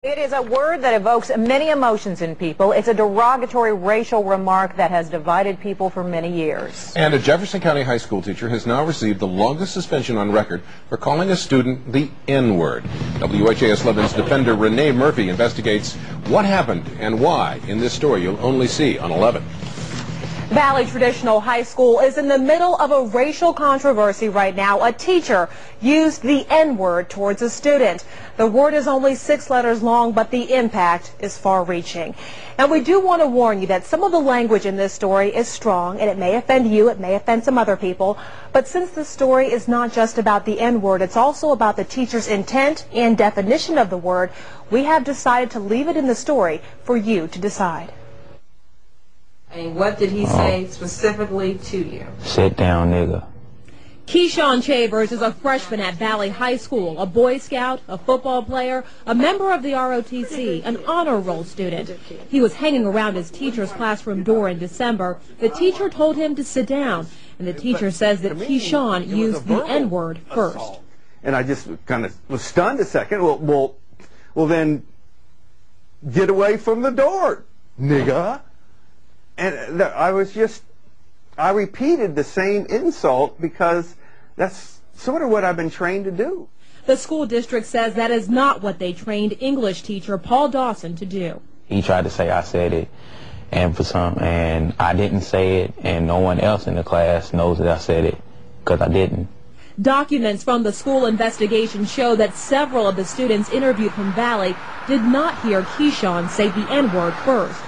It is a word that evokes many emotions in people. It's a derogatory racial remark that has divided people for many years. And a Jefferson County high school teacher has now received the longest suspension on record for calling a student the N-word. WHAS 11's defender Renee Murphy investigates what happened and why in this story you'll only see on 11. Valley Traditional High School is in the middle of a racial controversy right now. A teacher used the N-word towards a student. The word is only 6 letters long, but the impact is far-reaching. And we do want to warn you that some of the language in this story is strong, and it may offend you, it may offend some other people. But since the story is not just about the N-word, it's also about the teacher's intent and definition of the word, we have decided to leave it in the story for you to decide. And what did he say specifically to you? Sit down, nigga. Keyshawn Chavers is a freshman at Valley High School, a Boy Scout, a football player, a member of the ROTC, an honor roll student. He was hanging around his teacher's classroom door in December. The teacher told him to sit down, and the teacher says that Keyshawn used the N-word first. And I just kind of was stunned a second. Well, then get away from the door, nigga. And I repeated the same insult because that's sort of what I've been trained to do. The school district says that is not what they trained English teacher Paul Dawson to do. He tried to say I said it, and I didn't say it, and no one else in the class knows that I said it because I didn't. Documents from the school investigation show that several of the students interviewed from Valley did not hear Keyshawn say the N-word first.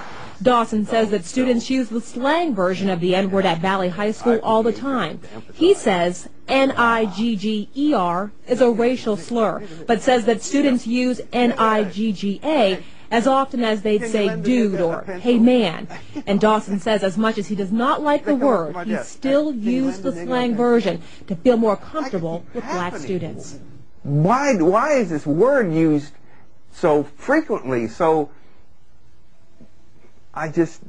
Dawson says that students use the slang version of the N-word at Valley High School all the time. He says N-I-G-G-E-R is a racial slur, but says that students use N-I-G-G-A as often as they'd say dude or hey man. And Dawson says as much as he does not like the word, he still used the slang version to feel more comfortable with black students. Why is this word used so frequently? I just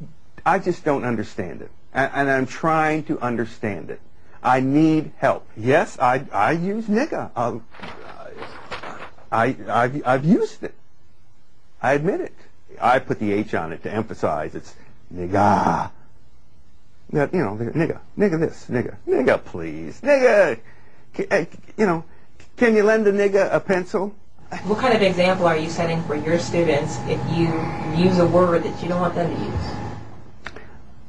don't understand it, and I'm trying to understand it. I need help. Yes, I use nigga. I've used it. I admit it. I put the H on it to emphasize it's nigga. You know, nigga this, nigga please, nigga. Can you lend a nigga a pencil? What kind of example are you setting for your students if you use a word that you don't want them to use?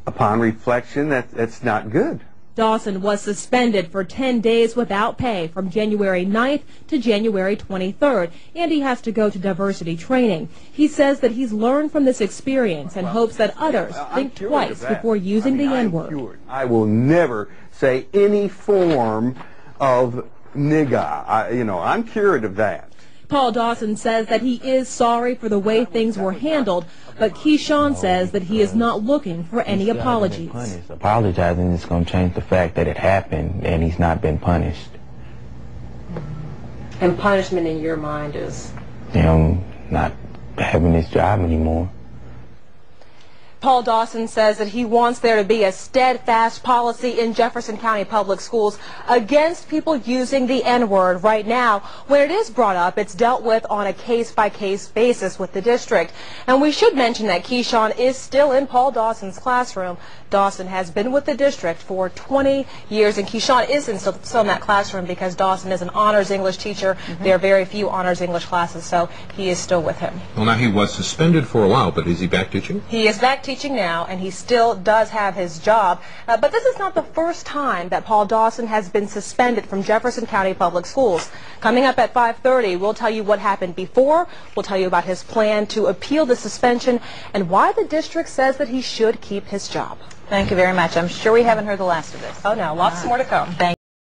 Upon reflection, that's not good. Dawson was suspended for 10 days without pay from January 9th to January 23rd, and he has to go to diversity training. He says that he's learned from this experience and hopes that others think twice before using the N-word. I will never say any form of nigga. I'm cured of that. Paul Dawson says that he is sorry for the way things were handled, but Keyshawn says that he is not looking for any apologies. Apologizing is going to change the fact that it happened and he's not been punished. And punishment in your mind is? Not having his job anymore. Paul Dawson says that he wants there to be a steadfast policy in Jefferson County Public Schools against people using the N-word. Right now, when it is brought up, it's dealt with on a case-by-case basis with the district. And we should mention that Keyshawn is still in Paul Dawson's classroom. Dawson has been with the district for 20 years, and Keyshawn is still in that classroom because Dawson is an honors English teacher. There are very few honors English classes, so he is still with him. Well, now he was suspended for a while, but is he back teaching? He is back teaching now, and he still does have his job. But this is not the first time that Paul Dawson has been suspended from Jefferson County Public Schools. Coming up at 5:30, we'll tell you what happened before. We'll tell you about his plan to appeal the suspension and why the district says that he should keep his job. Thank you very much. I'm sure we haven't heard the last of this. Oh, no, lots more to come. Thank